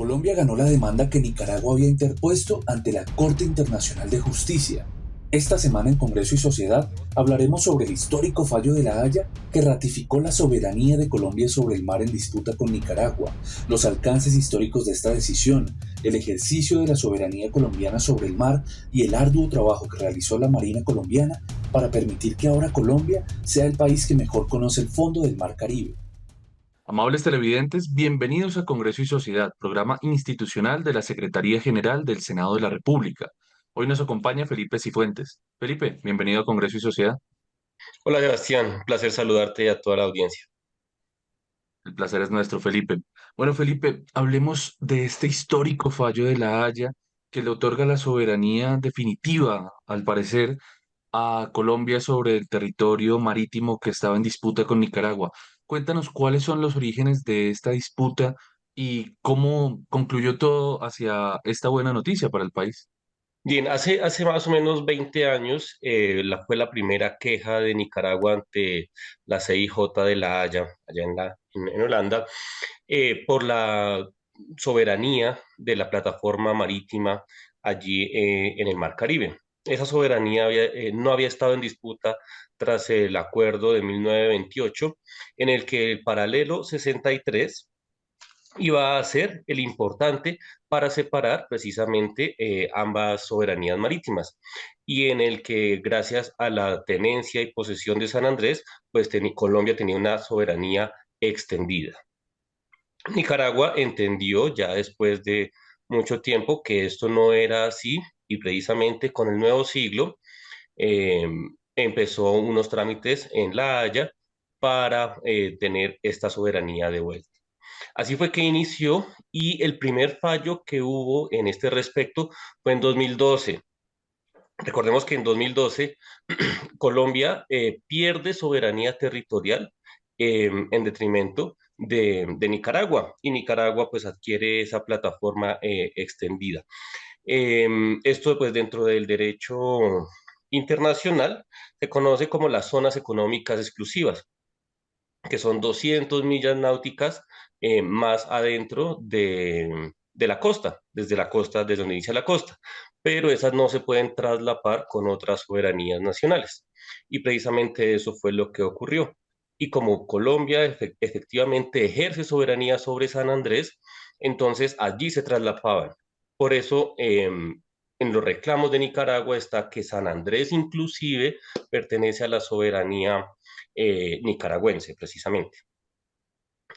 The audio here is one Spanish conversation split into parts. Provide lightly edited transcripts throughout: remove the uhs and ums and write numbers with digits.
Colombia ganó la demanda que Nicaragua había interpuesto ante la Corte Internacional de Justicia. Esta semana en Congreso y Sociedad hablaremos sobre el histórico fallo de La Haya que ratificó la soberanía de Colombia sobre el mar en disputa con Nicaragua, los alcances históricos de esta decisión, el ejercicio de la soberanía colombiana sobre el mar y el arduo trabajo que realizó la Marina colombiana para permitir que ahora Colombia sea el país que mejor conoce el fondo del Mar Caribe. Amables televidentes, bienvenidos a Congreso y Sociedad, programa institucional de la Secretaría General del Senado de la República. Hoy nos acompaña Felipe Cifuentes. Felipe, bienvenido a Congreso y Sociedad. Hola Sebastián, un placer saludarte y a toda la audiencia. El placer es nuestro, Felipe. Bueno, Felipe, hablemos de este histórico fallo de La Haya que le otorga la soberanía definitiva, al parecer, a Colombia sobre el territorio marítimo que estaba en disputa con Nicaragua. Cuéntanos cuáles son los orígenes de esta disputa y cómo concluyó todo hacia esta buena noticia para el país. Bien, hace más o menos 20 años fue la primera queja de Nicaragua ante la CIJ de La Haya, allá en Holanda, por la soberanía de la plataforma marítima allí en el Mar Caribe. Esa soberanía no había estado en disputa tras el acuerdo de 1928, en el que el paralelo 63 iba a ser el importante para separar precisamente ambas soberanías marítimas y en el que gracias a la tenencia y posesión de San Andrés, pues Colombia tenía una soberanía extendida. Nicaragua entendió ya después de mucho tiempo que esto no era así y precisamente con el nuevo siglo eh, empezó unos trámites en La Haya para tener esta soberanía de vuelta. Así fue que inició y el primer fallo que hubo en este respecto fue en 2012. Recordemos que en 2012 Colombia pierde soberanía territorial en detrimento de Nicaragua y Nicaragua pues adquiere esa plataforma extendida. Esto pues dentro del derecho internacional se conoce como las zonas económicas exclusivas, que son 200 millas náuticas más adentro de la costa, desde la costa, desde donde inicia la costa, pero esas no se pueden traslapar con otras soberanías nacionales. Y precisamente eso fue lo que ocurrió. Y como Colombia efectivamente ejerce soberanía sobre San Andrés, entonces allí se traslapaban. Por eso, en los reclamos de Nicaragua está que San Andrés inclusive pertenece a la soberanía nicaragüense, precisamente.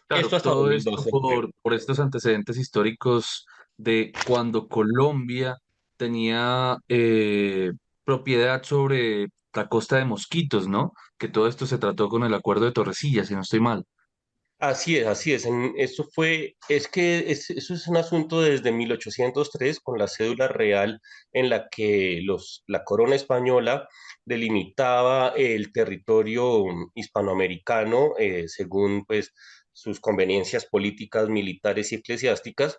Claro, Esto hasta todo esto 2012 ocurrió. por estos antecedentes históricos de cuando Colombia tenía propiedad sobre la costa de Mosquitos, ¿no? Que todo esto se trató con el acuerdo de Torrecillas, si no estoy mal. Así es, así es. Eso fue, es que eso es un asunto desde 1803 con la cédula real en la que la corona española delimitaba el territorio hispanoamericano según pues sus conveniencias políticas, militares y eclesiásticas.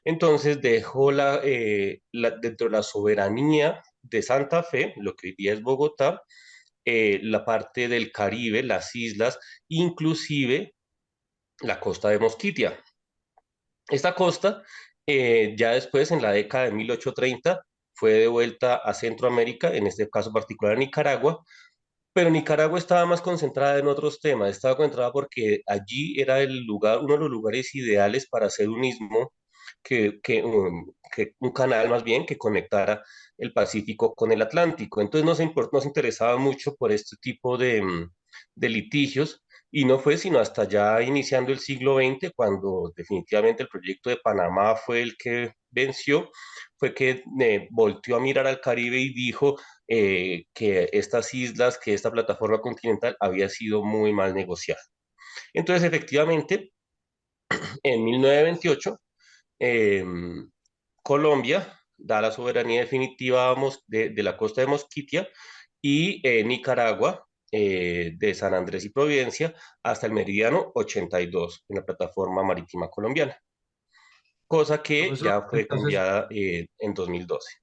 Entonces dejó dentro de la soberanía de Santa Fe, lo que hoy día es Bogotá, la parte del Caribe, las islas, inclusive la costa de Mosquitia. Esta costa, ya después, en la década de 1830, fue devuelta a Centroamérica, en este caso particular a Nicaragua, pero Nicaragua estaba más concentrada en otros temas, estaba concentrada porque allí era el lugar, uno de los lugares ideales para hacer un istmo, que un canal más bien que conectara el Pacífico con el Atlántico. Entonces nos interesaba mucho por este tipo de litigios y no fue sino hasta ya iniciando el siglo XX, cuando definitivamente el proyecto de Panamá fue el que venció, fue que volteó a mirar al Caribe y dijo que estas islas, que esta plataforma continental había sido muy mal negociada. Entonces, efectivamente, en 1928, eh, Colombia da la soberanía definitiva de la costa de Mosquitia y Nicaragua de San Andrés y Providencia hasta el meridiano 82 en la plataforma marítima colombiana, cosa que Profesor, ya fue entonces, cambiada en 2012.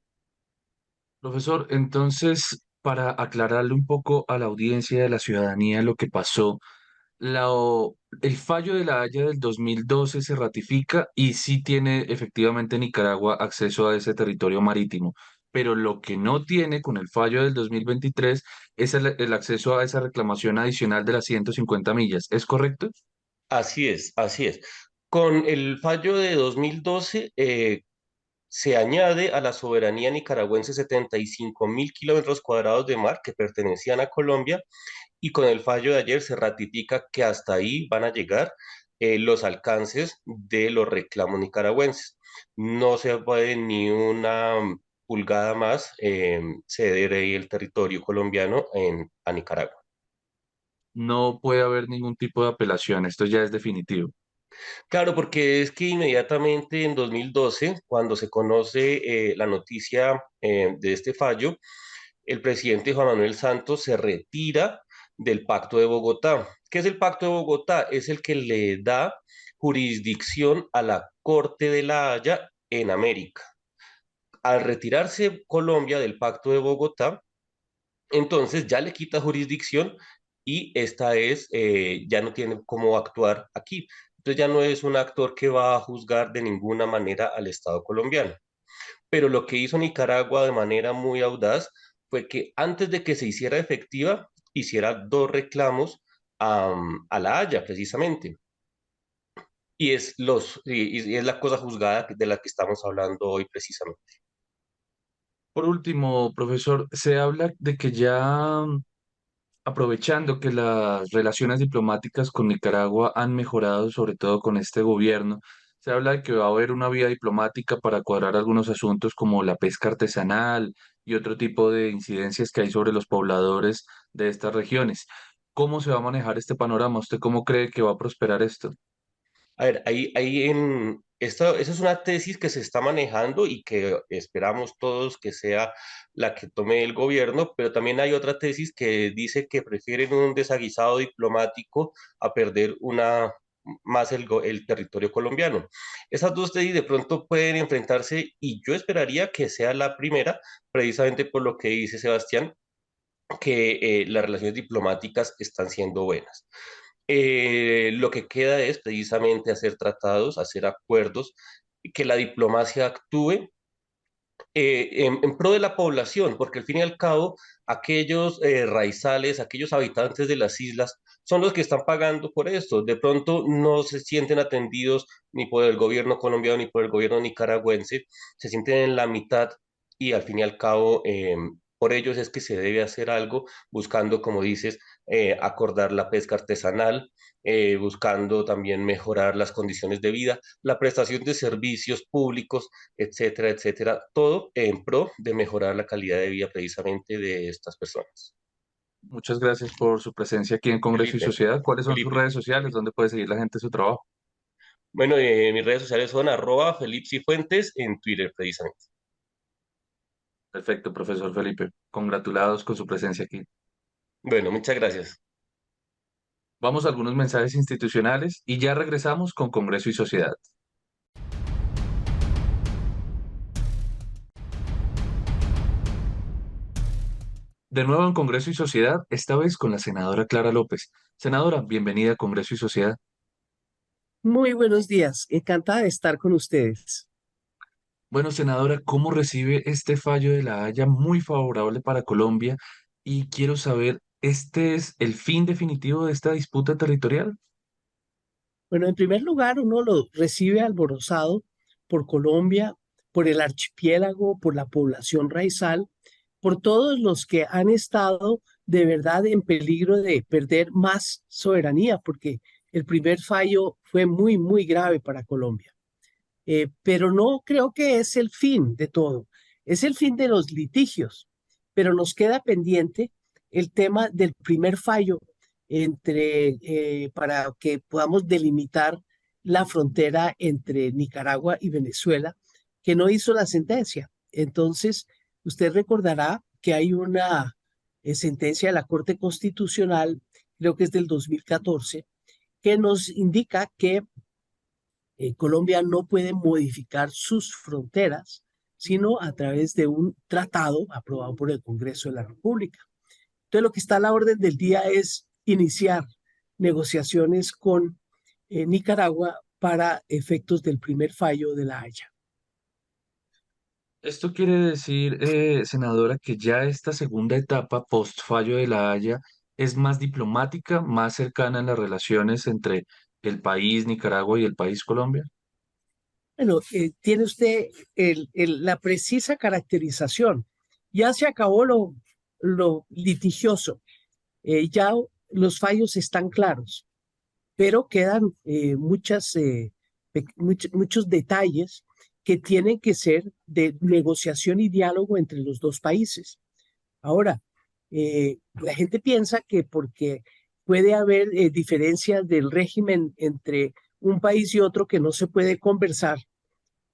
entonces, para aclararle un poco a la audiencia de la ciudadanía lo que pasó, La, el fallo de La Haya del 2012 se ratifica y sí tiene efectivamente Nicaragua acceso a ese territorio marítimo, pero lo que no tiene con el fallo del 2023 es el acceso a esa reclamación adicional de las 150 millas. ¿Es correcto? Así es, así es. Con el fallo de 2012 se añade a la soberanía nicaragüense 75.000 kilómetros cuadrados de mar que pertenecían a Colombia, y con el fallo de ayer se ratifica que hasta ahí van a llegar los alcances de los reclamos nicaragüenses. No se puede ni una pulgada más ceder ahí el territorio colombiano a Nicaragua. No puede haber ningún tipo de apelación, esto ya es definitivo. Claro, porque es que inmediatamente en 2012, cuando se conoce la noticia de este fallo, el presidente Juan Manuel Santos se retira del Pacto de Bogotá. ¿Qué es el Pacto de Bogotá? Es el que le da jurisdicción a la Corte de la Haya en América. Al retirarse Colombia del Pacto de Bogotá, entonces ya le quita jurisdicción y esta es, ya no tiene cómo actuar aquí. Entonces ya no es un actor que va a juzgar de ninguna manera al Estado colombiano. Pero lo que hizo Nicaragua de manera muy audaz fue que antes de que se hiciera efectiva, hiciera dos reclamos a La Haya, precisamente. Y es la cosa juzgada de la que estamos hablando hoy, precisamente. Por último, profesor, se habla de que ya aprovechando que las relaciones diplomáticas con Nicaragua han mejorado, sobre todo con este gobierno, se habla de que va a haber una vía diplomática para cuadrar algunos asuntos como la pesca artesanal y otro tipo de incidencias que hay sobre los pobladores de estas regiones. ¿Cómo se va a manejar este panorama? ¿Usted cómo cree que va a prosperar esto? A ver, esa es una tesis que se está manejando y que esperamos todos que sea la que tome el gobierno, pero también hay otra tesis que dice que prefieren un desaguisado diplomático a perder más el territorio colombiano. Esas dos tesis de pronto pueden enfrentarse y yo esperaría que sea la primera, precisamente por lo que dice Sebastián, que las relaciones diplomáticas están siendo buenas. Lo que queda es precisamente hacer tratados, hacer acuerdos, y que la diplomacia actúe en pro de la población, porque al fin y al cabo, aquellos raizales, aquellos habitantes de las islas, son los que están pagando por esto. De pronto no se sienten atendidos ni por el gobierno colombiano ni por el gobierno nicaragüense, se sienten en la mitad y al fin y al cabo, por ellos es que se debe hacer algo buscando, como dices, acordar la pesca artesanal, buscando también mejorar las condiciones de vida, la prestación de servicios públicos, etcétera, etcétera, todo en pro de mejorar la calidad de vida precisamente de estas personas. Muchas gracias por su presencia aquí en Congreso y Felipe, Sociedad. ¿Cuáles son sus Felipe. redes sociales? ¿Dónde puede seguir la gente su trabajo? Bueno, mis redes sociales son @FelipSifuentes en Twitter precisamente. Perfecto, profesor Felipe. Congratulados con su presencia aquí. Bueno, muchas gracias. Vamos a algunos mensajes institucionales y ya regresamos con Congreso y Sociedad. De nuevo en Congreso y Sociedad, esta vez con la senadora Clara López. Senadora, bienvenida a Congreso y Sociedad. Muy buenos días, encantada de estar con ustedes. Bueno, senadora, ¿cómo recibe este fallo de La Haya muy favorable para Colombia? Y quiero saber, ¿este es el fin definitivo de esta disputa territorial? Bueno, en primer lugar, uno lo recibe alborozado por Colombia, por el archipiélago, por la población raizal, por todos los que han estado de verdad en peligro de perder más soberanía, porque el primer fallo fue muy, muy grave para Colombia. Pero no creo que es el fin de todo, es el fin de los litigios, pero nos queda pendiente el tema del primer fallo para que podamos delimitar la frontera entre Nicaragua y Venezuela, que no hizo la sentencia. Entonces, usted recordará que hay una sentencia de la Corte Constitucional, creo que es del 2014, que nos indica que Colombia no puede modificar sus fronteras, sino a través de un tratado aprobado por el Congreso de la República. Entonces, lo que está a la orden del día es iniciar negociaciones con Nicaragua para efectos del primer fallo de La Haya. Esto quiere decir, senadora, que ya esta segunda etapa post fallo de La Haya es más diplomática, más cercana en las relaciones entre el país Nicaragua y el país Colombia. Bueno, tiene usted la precisa caracterización. Ya se acabó lo litigioso, ya los fallos están claros, pero quedan muchos detalles que tienen que ser de negociación y diálogo entre los dos países. Ahora, la gente piensa que porque puede haber diferencias del régimen entre un país y otro que no se puede conversar,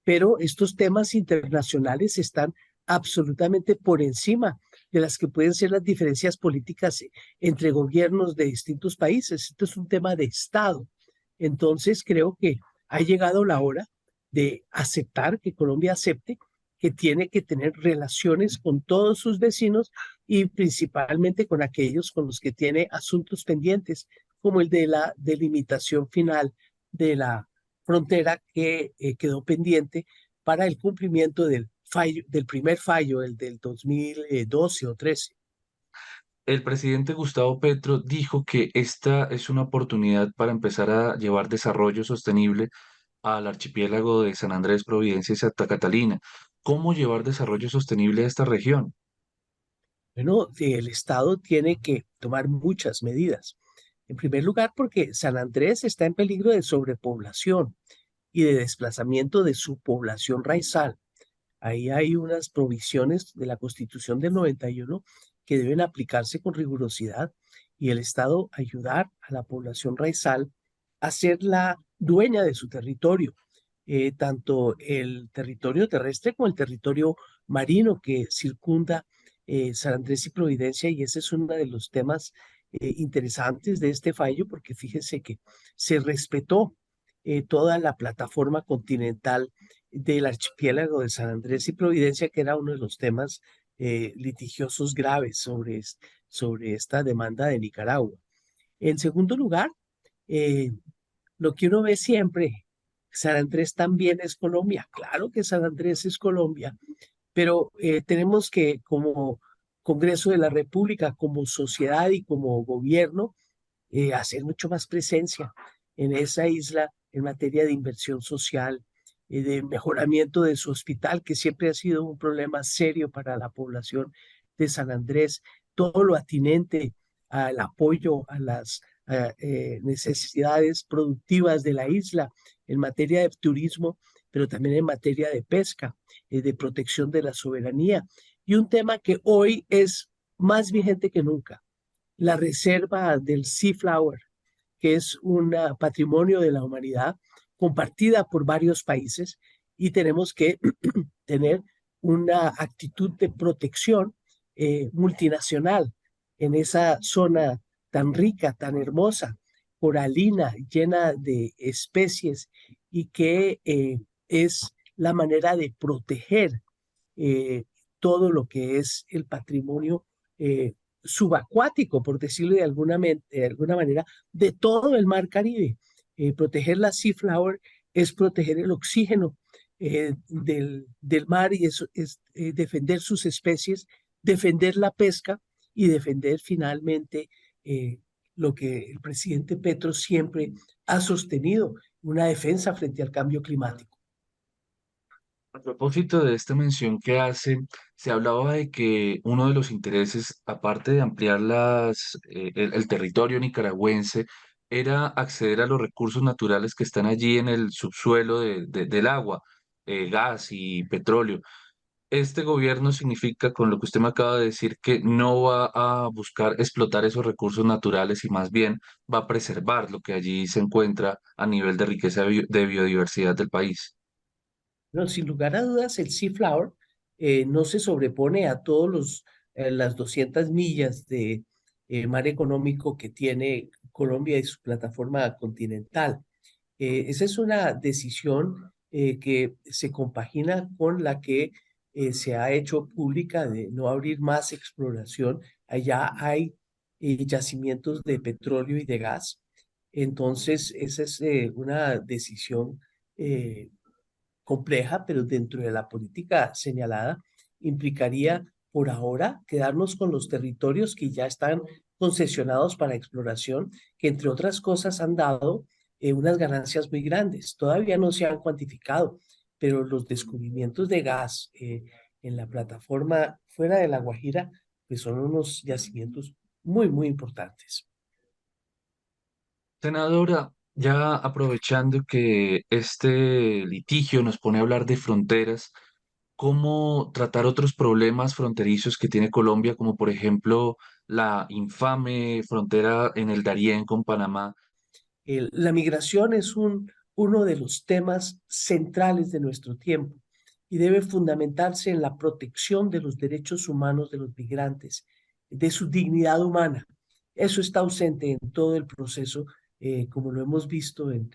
pero estos temas internacionales están absolutamente por encima de las que pueden ser las diferencias políticas entre gobiernos de distintos países. Esto es un tema de Estado. Entonces, creo que ha llegado la hora de aceptar, que Colombia acepte que tiene que tener relaciones con todos sus vecinos y principalmente con aquellos con los que tiene asuntos pendientes, como el de la delimitación final de la frontera que quedó pendiente para el cumplimiento del primer fallo, el del 2012 o 13. El presidente Gustavo Petro dijo que esta es una oportunidad para empezar a llevar desarrollo sostenible al archipiélago de San Andrés, Providencia y Santa Catalina. ¿Cómo llevar desarrollo sostenible a esta región? Bueno, el Estado tiene que tomar muchas medidas. En primer lugar, porque San Andrés está en peligro de sobrepoblación y de desplazamiento de su población raizal. Ahí hay unas provisiones de la Constitución del 91 que deben aplicarse con rigurosidad y el Estado ayudar a la población raizal a ser la dueña de su territorio, tanto el territorio terrestre como el territorio marino que circunda San Andrés y Providencia, y ese es uno de los temas interesantes de este fallo, porque fíjese que se respetó toda la plataforma continental del archipiélago de San Andrés y Providencia, que era uno de los temas litigiosos graves sobre esta demanda de Nicaragua. En segundo lugar, eh, lo que uno ve siempre, San Andrés también es Colombia. Claro que San Andrés es Colombia, pero tenemos que, como Congreso de la República, como sociedad y como gobierno, hacer mucho más presencia en esa isla en materia de inversión social, de mejoramiento de su hospital, que siempre ha sido un problema serio para la población de San Andrés, todo lo atinente al apoyo a las necesidades productivas de la isla en materia de turismo, pero también en materia de pesca, de protección de la soberanía. Y un tema que hoy es más vigente que nunca, la reserva del Sea Flower, que es un patrimonio de la humanidad compartida por varios países, y tenemos que tener una actitud de protección multinacional en esa zona tan rica, tan hermosa, coralina, llena de especies, y que es la manera de proteger eh, todo lo que es el patrimonio subacuático, por decirlo de alguna manera, de todo el mar Caribe. Proteger la Sea Flower es proteger el oxígeno del mar, y eso es defender sus especies, defender la pesca y defender finalmente lo que el presidente Petro siempre ha sostenido, una defensa frente al cambio climático. A propósito de esta mención que hace, se hablaba de que uno de los intereses, aparte de ampliar el territorio nicaragüense, era acceder a los recursos naturales que están allí en el subsuelo del agua, gas y petróleo. Este gobierno significa, con lo que usted me acaba de decir, que no va a buscar explotar esos recursos naturales y más bien va a preservar lo que allí se encuentra a nivel de riqueza de biodiversidad del país. No, sin lugar a dudas, el Sea Flower no se sobrepone a las 200 millas de mar económico que tiene Colombia y su plataforma continental. Esa es una decisión que se compagina con la que se ha hecho pública de no abrir más exploración. Allá hay yacimientos de petróleo y de gas, Entonces, esa es una decisión eh, compleja, pero dentro de la política señalada implicaría por ahora quedarnos con los territorios que ya están concesionados para exploración, que entre otras cosas han dado unas ganancias muy grandes. Todavía no se han cuantificado, pero los descubrimientos de gas en la plataforma fuera de La Guajira, pues son unos yacimientos muy, muy importantes. Senadora, ya aprovechando que este litigio nos pone a hablar de fronteras, ¿cómo tratar otros problemas fronterizos que tiene Colombia, como por ejemplo la infame frontera en el Darién con Panamá? La migración es uno de los temas centrales de nuestro tiempo y debe fundamentarse en la protección de los derechos humanos de los migrantes, de su dignidad humana. Eso está ausente en todo el proceso, como lo hemos visto en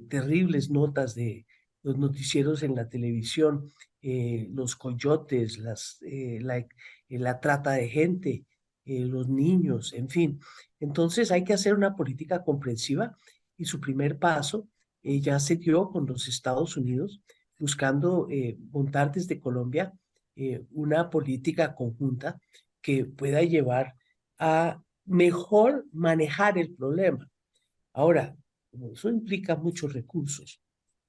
terribles notas de los noticieros en la televisión, los coyotes, la trata de gente, los niños, en fin. Entonces hay que hacer una política comprensiva y su primer paso ya se dio con los Estados Unidos, buscando montar desde Colombia una política conjunta que pueda llevar a mejor manejar el problema. Ahora, como eso implica muchos recursos,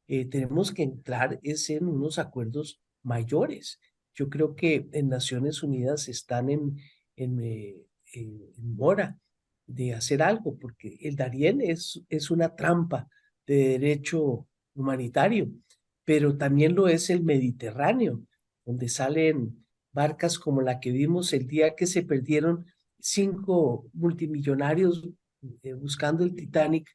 tenemos que entrar es en unos acuerdos mayores. Yo creo que en Naciones Unidas están en mora de hacer algo, porque el Darién es una trampa de derecho humanitario, pero también lo es el Mediterráneo, donde salen barcas como la que vimos el día que se perdieron 5 multimillonarios buscando el Titanic.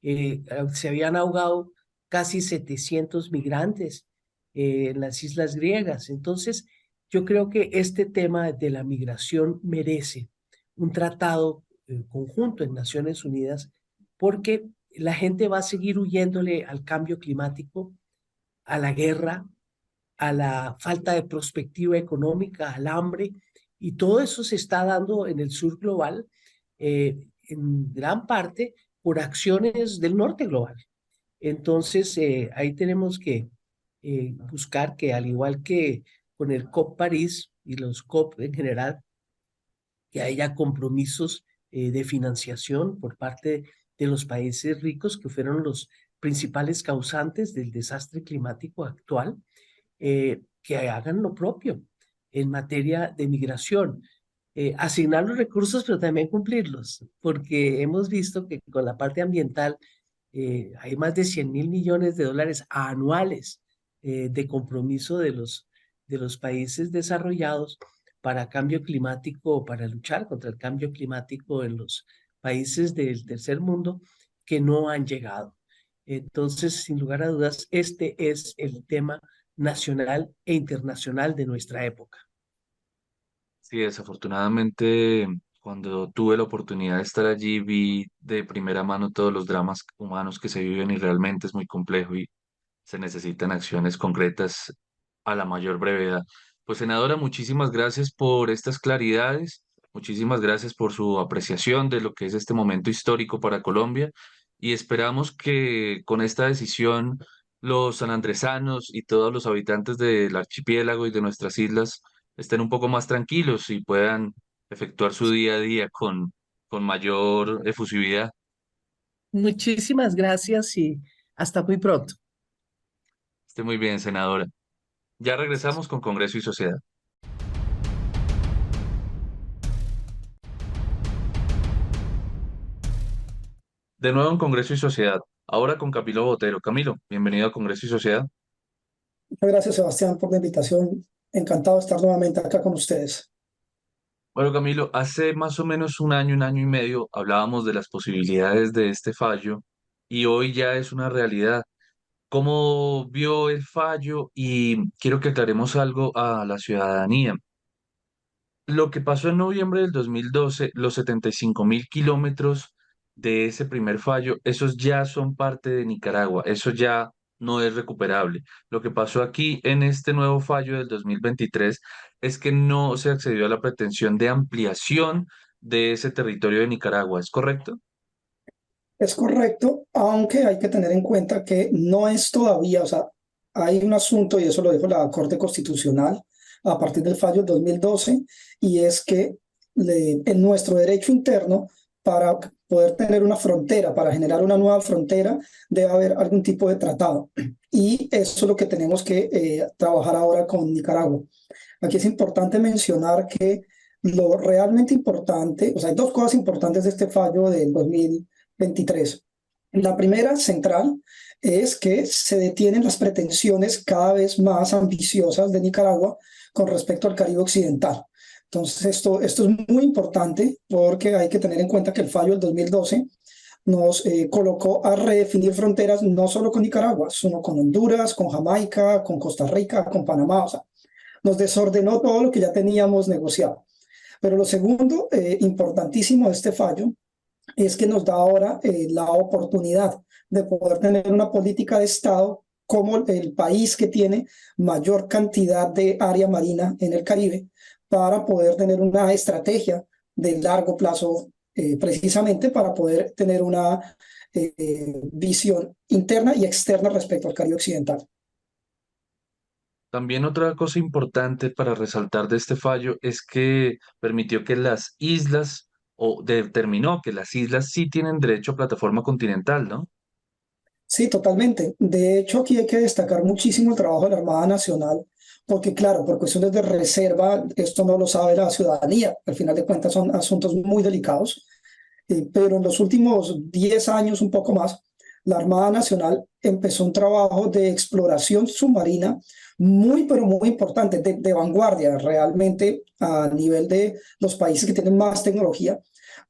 Se habían ahogado casi 700 migrantes en las islas griegas. Entonces, yo creo que este tema de la migración merece un tratado conjunto en Naciones Unidas porque la gente va a seguir huyéndole al cambio climático, a la guerra, a la falta de perspectiva económica, al hambre, y todo eso se está dando en el sur global, en gran parte por acciones del norte global. Entonces, ahí tenemos que buscar que, al igual que con el COP París y los COP en general, que haya compromisos de financiación por parte de los países ricos que fueron los principales causantes del desastre climático actual, que hagan lo propio en materia de migración. Asignar los recursos, pero también cumplirlos, porque hemos visto que con la parte ambiental hay más de 100.000 millones de dólares anuales de compromiso de los países desarrollados para cambio climático, para luchar contra el cambio climático en los países del tercer mundo que no han llegado. Entonces, sin lugar a dudas, este es el tema nacional e internacional de nuestra época. Sí, desafortunadamente, cuando tuve la oportunidad de estar allí, vi de primera mano todos los dramas humanos que se viven y realmente es muy complejo y se necesitan acciones concretas a la mayor brevedad. Pues senadora, muchísimas gracias por estas claridades, muchísimas gracias por su apreciación de lo que es este momento histórico para Colombia y esperamos que con esta decisión los sanandresanos y todos los habitantes del archipiélago y de nuestras islas estén un poco más tranquilos y puedan efectuar su día a día con mayor efusividad. Muchísimas gracias y hasta muy pronto. Esté muy bien, senadora. Ya regresamos con Congreso y Sociedad. De nuevo en Congreso y Sociedad, ahora con Camilo Botero. Camilo, bienvenido a Congreso y Sociedad. Muchas gracias, Sebastián, por la invitación. Encantado de estar nuevamente acá con ustedes. Bueno, Camilo, hace más o menos un año y medio, hablábamos de las posibilidades de este fallo y hoy ya es una realidad. ¿Cómo vio el fallo? Y quiero que aclaremos algo a la ciudadanía. Lo que pasó en noviembre del 2012, los 75.000 kilómetros de ese primer fallo, esos ya son parte de Nicaragua, eso ya no es recuperable. Lo que pasó aquí en este nuevo fallo del 2023 es que no se accedió a la pretensión de ampliación de ese territorio de Nicaragua, ¿es correcto? Es correcto, aunque hay que tener en cuenta que no es todavía, o sea, hay un asunto, y eso lo dijo la Corte Constitucional a partir del fallo del 2012, y es que en nuestro derecho interno, para poder tener una frontera, para generar una nueva frontera, debe haber algún tipo de tratado. Y eso es lo que tenemos que trabajar ahora con Nicaragua. Aquí es importante mencionar que lo realmente importante, o sea, hay dos cosas importantes de este fallo del 2023. La primera, central, es que se detienen las pretensiones cada vez más ambiciosas de Nicaragua con respecto al Caribe Occidental. Entonces, esto es muy importante porque hay que tener en cuenta que el fallo del 2012 nos colocó a redefinir fronteras no solo con Nicaragua, sino con Honduras, con Jamaica, con Costa Rica, con Panamá. O sea, nos desordenó todo lo que ya teníamos negociado. Pero lo segundo, importantísimo de este fallo, es que nos da ahora la oportunidad de poder tener una política de Estado como el país que tiene mayor cantidad de área marina en el Caribe, para poder tener una estrategia de largo plazo, precisamente para poder tener una visión interna y externa respecto al Caribe Occidental. También otra cosa importante para resaltar de este fallo es que permitió que las islas, o determinó que las islas sí tienen derecho a plataforma continental, ¿no? Sí, totalmente. De hecho, aquí hay que destacar muchísimo el trabajo de la Armada Nacional, porque claro, por cuestiones de reserva, esto no lo sabe la ciudadanía. Al final de cuentas son asuntos muy delicados, pero en los últimos 10 años, un poco más, la Armada Nacional empezó un trabajo de exploración submarina muy, pero muy importante, de vanguardia realmente a nivel de los países que tienen más tecnología,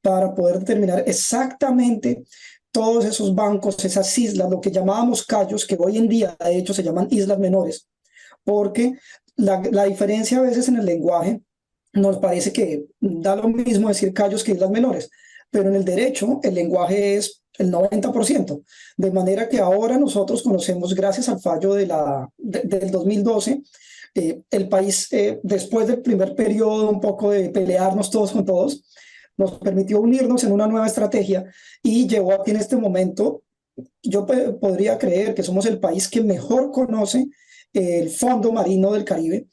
para poder determinar exactamente todos esos bancos, esas islas, lo que llamábamos cayos, que hoy en día de hecho se llaman islas menores, porque la diferencia a veces en el lenguaje nos parece que da lo mismo decir cayos que islas menores, pero en el derecho el lenguaje es el 90%, de manera que ahora nosotros conocemos, gracias al fallo del 2012, el país, después del primer periodo un poco de pelearnos todos con todos, nos permitió unirnos en una nueva estrategia y llevó a que en este momento yo podría creer que somos el país que mejor conoce el fondo marino del Caribe,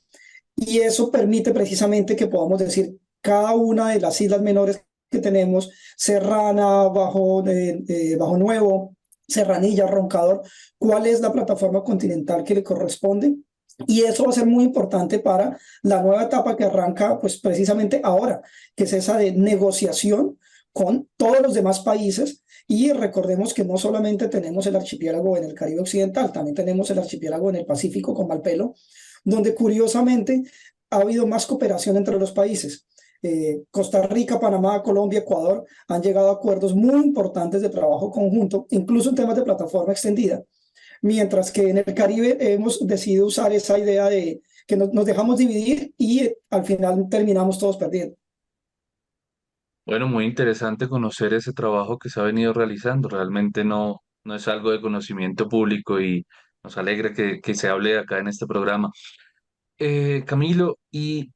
y eso permite precisamente que podamos decir cada una de las islas menores que tenemos: Serrana, Bajo Nuevo, Serranilla, Roncador, cuál es la plataforma continental que le corresponde. Y eso va a ser muy importante para la nueva etapa que arranca pues precisamente ahora, que es esa de negociación con todos los demás países. Y recordemos que no solamente tenemos el archipiélago en el Caribe Occidental, también tenemos el archipiélago en el Pacífico con Malpelo, donde curiosamente ha habido más cooperación entre los países. Costa Rica, Panamá, Colombia, Ecuador han llegado a acuerdos muy importantes de trabajo conjunto, incluso en temas de plataforma extendida, mientras que en el Caribe hemos decidido usar esa idea de que nos dejamos dividir y al final terminamos todos perdiendo. Bueno, muy interesante conocer ese trabajo que se ha venido realizando. Realmente no es algo de conocimiento público y nos alegra que se hable acá en este programa. Camilo, y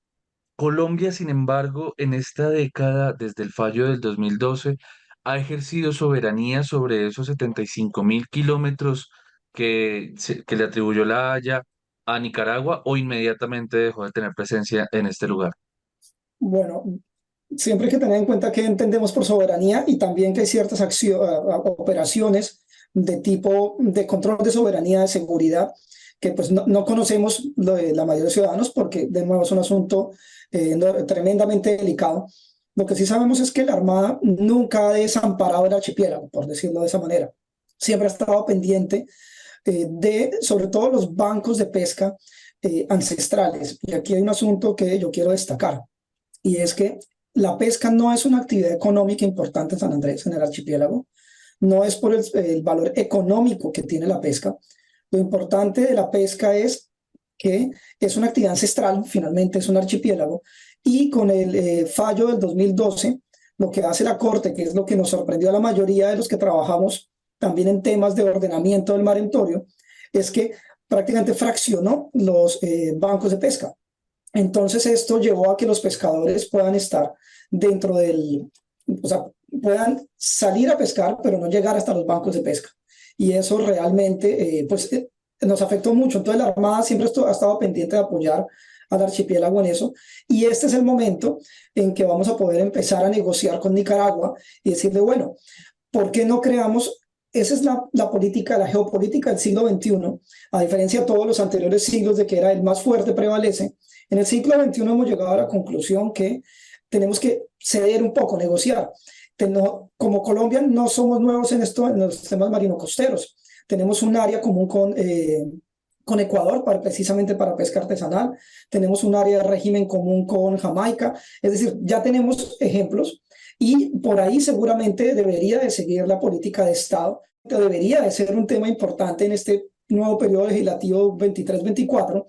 Colombia, sin embargo, en esta década, desde el fallo del 2012, ha ejercido soberanía sobre esos 75.000 kilómetros que le atribuyó la Haya a Nicaragua, o inmediatamente dejó de tener presencia en este lugar. Bueno, siempre hay que tener en cuenta que entendemos por soberanía, y también que hay ciertas operaciones de tipo de control de soberanía, de seguridad, que pues no conocemos la mayoría de ciudadanos, porque de nuevo es un asunto tremendamente delicado. Lo que sí sabemos es que la Armada nunca ha desamparado el archipiélago, por decirlo de esa manera. Siempre ha estado pendiente de, sobre todo, los bancos de pesca ancestrales. Y aquí hay un asunto que yo quiero destacar, y es que la pesca no es una actividad económica importante en San Andrés, en el archipiélago. No es por el valor económico que tiene la pesca. Lo importante de la pesca es que es una actividad ancestral, finalmente es un archipiélago, y con el fallo del 2012, lo que hace la Corte, que es lo que nos sorprendió a la mayoría de los que trabajamos también en temas de ordenamiento del marentorio, es que prácticamente fraccionó los bancos de pesca. Entonces esto llevó a que los pescadores puedan estar dentro del o sea, puedan salir a pescar, pero no llegar hasta los bancos de pesca. Y eso realmente, nos afectó mucho. Entonces la Armada siempre ha estado pendiente de apoyar al archipiélago en eso. Y este es el momento en que vamos a poder empezar a negociar con Nicaragua y decirle, bueno, ¿por qué no creamos? Esa es la política, la geopolítica del siglo XXI, a diferencia de todos los anteriores siglos de que era el más fuerte prevalece. En el siglo XXI hemos llegado a la conclusión que tenemos que ceder un poco, negociar. Como Colombia no somos nuevos en esto, en los temas marino-costeros. Tenemos un área común con Ecuador, precisamente para pesca artesanal. Tenemos un área de régimen común con Jamaica. Es decir, ya tenemos ejemplos y por ahí seguramente debería de seguir la política de Estado. Debería de ser un tema importante en este nuevo periodo legislativo 23-24.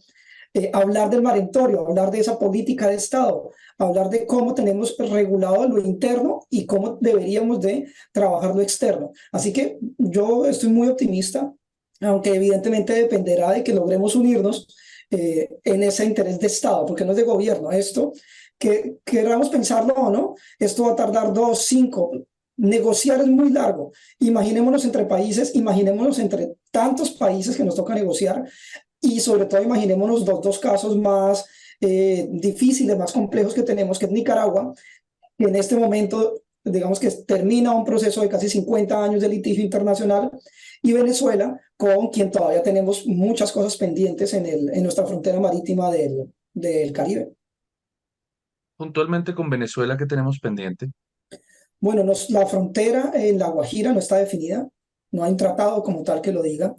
Hablar del marentorio, hablar de esa política de Estado, hablar de cómo tenemos regulado lo interno y cómo deberíamos de trabajar lo externo. Así que yo estoy muy optimista, aunque evidentemente dependerá de que logremos unirnos en ese interés de Estado, porque no es de gobierno. Esto, que queramos pensarlo o no, esto va a tardar 2, 5. Negociar es muy largo. Imaginémonos entre países, imaginémonos entre tantos países que nos toca negociar. Y sobre todo imaginémonos los dos casos más difíciles, más complejos que tenemos, que es Nicaragua, que en este momento, digamos que termina un proceso de casi 50 años de litigio internacional, y Venezuela, con quien todavía tenemos muchas cosas pendientes en nuestra frontera marítima del Caribe. Puntualmente con Venezuela, ¿qué tenemos pendiente? Bueno, la frontera en La Guajira no está definida, no hay un tratado como tal que lo diga.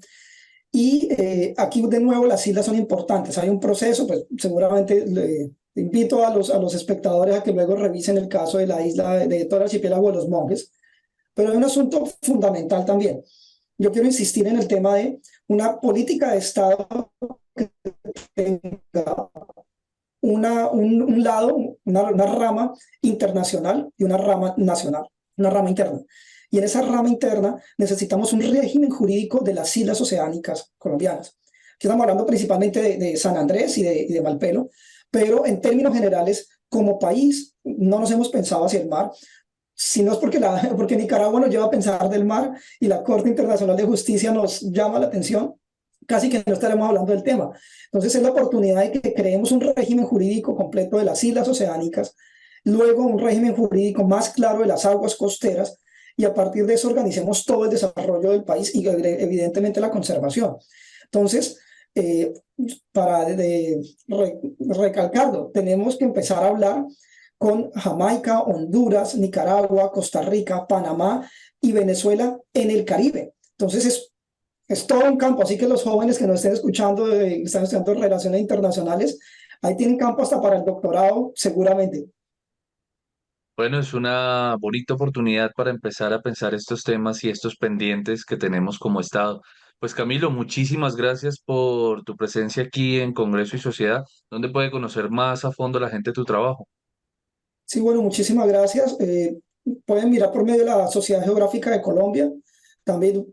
Y aquí de nuevo las islas son importantes. Hay un proceso, pues seguramente le invito a los espectadores a que luego revisen el caso de la isla, de todo el archipiélago de los Monjes. Pero hay un asunto fundamental también. Yo quiero insistir en el tema de una política de Estado que tenga un lado, una rama internacional y una rama nacional, una rama interna. Y en esa rama interna necesitamos un régimen jurídico de las islas oceánicas colombianas. Aquí estamos hablando principalmente de San Andrés y de Malpelo, pero en términos generales, como país, no nos hemos pensado hacia el mar, si no es porque Nicaragua nos lleva a pensar del mar y la Corte Internacional de Justicia nos llama la atención, casi que no estaremos hablando del tema. Entonces es la oportunidad de que creemos un régimen jurídico completo de las islas oceánicas, luego un régimen jurídico más claro de las aguas costeras, y a partir de eso organicemos todo el desarrollo del país y evidentemente la conservación. Entonces, para recalcarlo, tenemos que empezar a hablar con Jamaica, Honduras, Nicaragua, Costa Rica, Panamá y Venezuela en el Caribe. Entonces es todo un campo, así que los jóvenes que nos estén escuchando, están estudiando relaciones internacionales, ahí tienen campo hasta para el doctorado seguramente. Bueno, es una bonita oportunidad para empezar a pensar estos temas y estos pendientes que tenemos como Estado. Pues Camilo, muchísimas gracias por tu presencia aquí en Congreso y Sociedad, donde puede conocer más a fondo la gente tu trabajo. Sí, bueno, muchísimas gracias. Pueden mirar por medio de la Sociedad Geográfica de Colombia. También,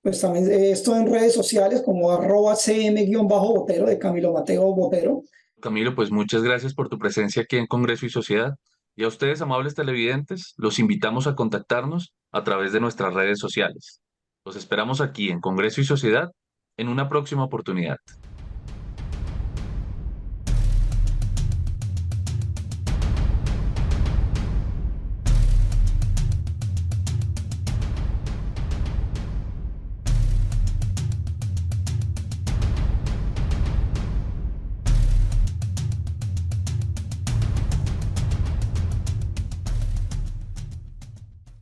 pues también estoy en redes sociales como @cm_botero de Camilo Mateo Botero. Camilo, pues muchas gracias por tu presencia aquí en Congreso y Sociedad. Y a ustedes, amables televidentes, los invitamos a contactarnos a través de nuestras redes sociales. Los esperamos aquí en Congreso y Sociedad en una próxima oportunidad.